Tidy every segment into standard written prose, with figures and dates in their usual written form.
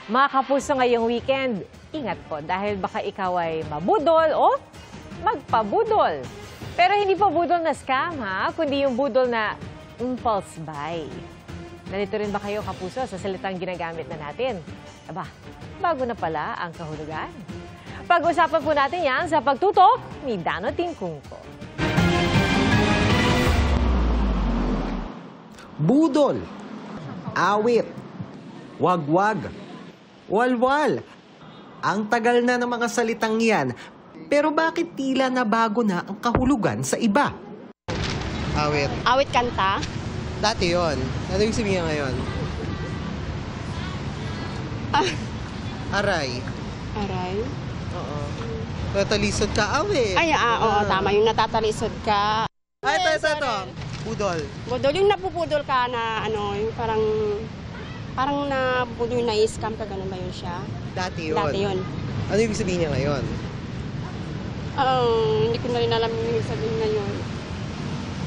Mga kapuso, ngayong weekend, ingat po dahil baka ikaw ay mabudol o magpabudol. Pero hindi po budol na scam ha, kundi yung budol na impulse buy. Nalito rin ba kayo, kapuso, sa salitang ginagamit na natin? Aba, bago na pala ang kahulugan. Pag-usapan po natin yan sa Pagtutok ni Dano Tingkungko. Budol, awit, wagwag, walwal. Ang tagal na ng mga salitang yan, pero bakit tila nabago na ang kahulugan sa iba? Awit. Awit kanta? Dati yon. Ano yung sabihin ngayon? Aray. Aray? Oo. Natalisod ka, awit. Ay, oo, tama. Yung natatalisod ka. Ito. Budol. Budol, yung napupudol ka na, yung parang nabudol na i-scam ka, ganun ba yun siya? Dati yun. Dati yun. Ano yung sabihin niya ngayon? Hindi ko na rin alam yung sabihin na yun.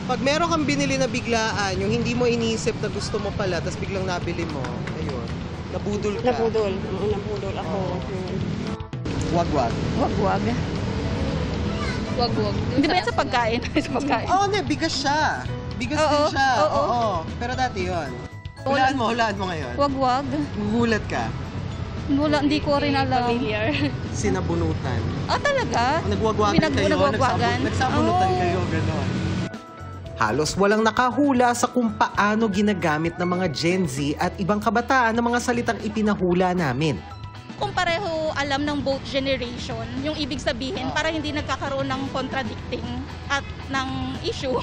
Pag meron kang binili na biglaan, yung hindi mo iniisip na gusto mo pala, tapos biglang nabili mo, ayun, nabudol ka. Nabudol. Nabudol ako. Wagwag. Wagwag. Wagwag. Hindi ba yan sa pagkain? Sa pagkain. Oo, bigas siya. Bigas din siya. Oo. Pero dati yun. Hulaan mo ngayon. Wagwag. Gugulat ka. Wala, hindi ko rin alam. Familiar. Sinabunutan. Talaga? Nagwagwagan kayo. Nagwagwagan? Nagsabunutan kayo, gano'n. Halos walang nakahula sa kung paano ginagamit ng mga Gen Z at ibang kabataan ng mga salitang ipinahula namin. Kung pareho alam ng both generation, yung ibig sabihin para hindi nagkakaroon ng contradicting at ng issue.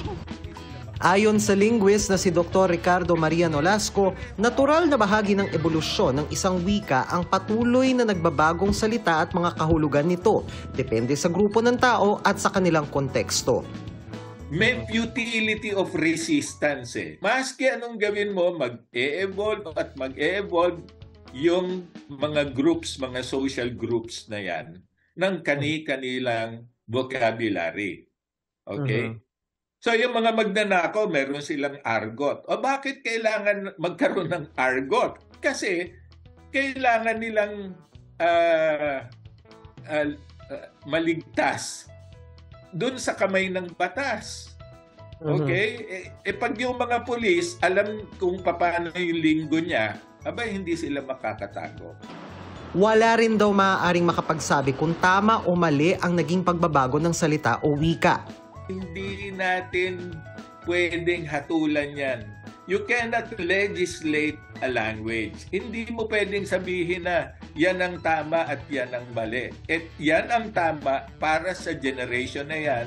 Ayon sa linguist na si Dr. Ricardo Maria Nolasco, natural na bahagi ng ebolusyon ng isang wika ang patuloy na nagbabagong salita at mga kahulugan nito, depende sa grupo ng tao at sa kanilang konteksto. May futility of resistance eh. Maski anong gawin mo, mag-e-evolve at mag-e-evolve yung mga groups, mga social groups na yan ng kani-kanilang vocabulary. Okay? So yung mga magnanakaw, meron silang argot. O bakit kailangan magkaroon ng argot? Kasi kailangan nilang maligtas dun sa kamay ng batas. Okay? Pag yung mga pulis, alam kung paano yung linggo niya, hindi sila makakatago. Wala rin daw maaaring makapagsabi kung tama o mali ang naging pagbabago ng salita o wika. Hindi natin pwedeng hatulan yan. You cannot legislate a language. Hindi mo pwedeng sabihin na yan ang tama at yan ang mali. At yan ang tama para sa generation na yan.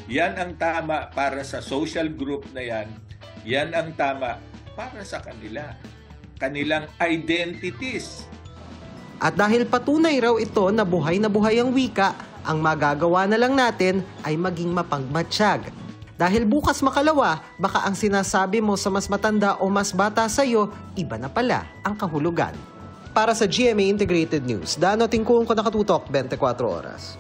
Yan ang tama para sa social group na yan. Yan ang tama para sa kanila. Kanilang identities. At dahil patunay raw ito na buhay ang wika, ang magagawa na lang natin ay maging mapagmatsyag. Dahil bukas makalawa, baka ang sinasabi mo sa mas matanda o mas bata sa'yo, iba na pala ang kahulugan. Para sa GMA Integrated News, Dano Tingkungko, nakatutok 24 oras.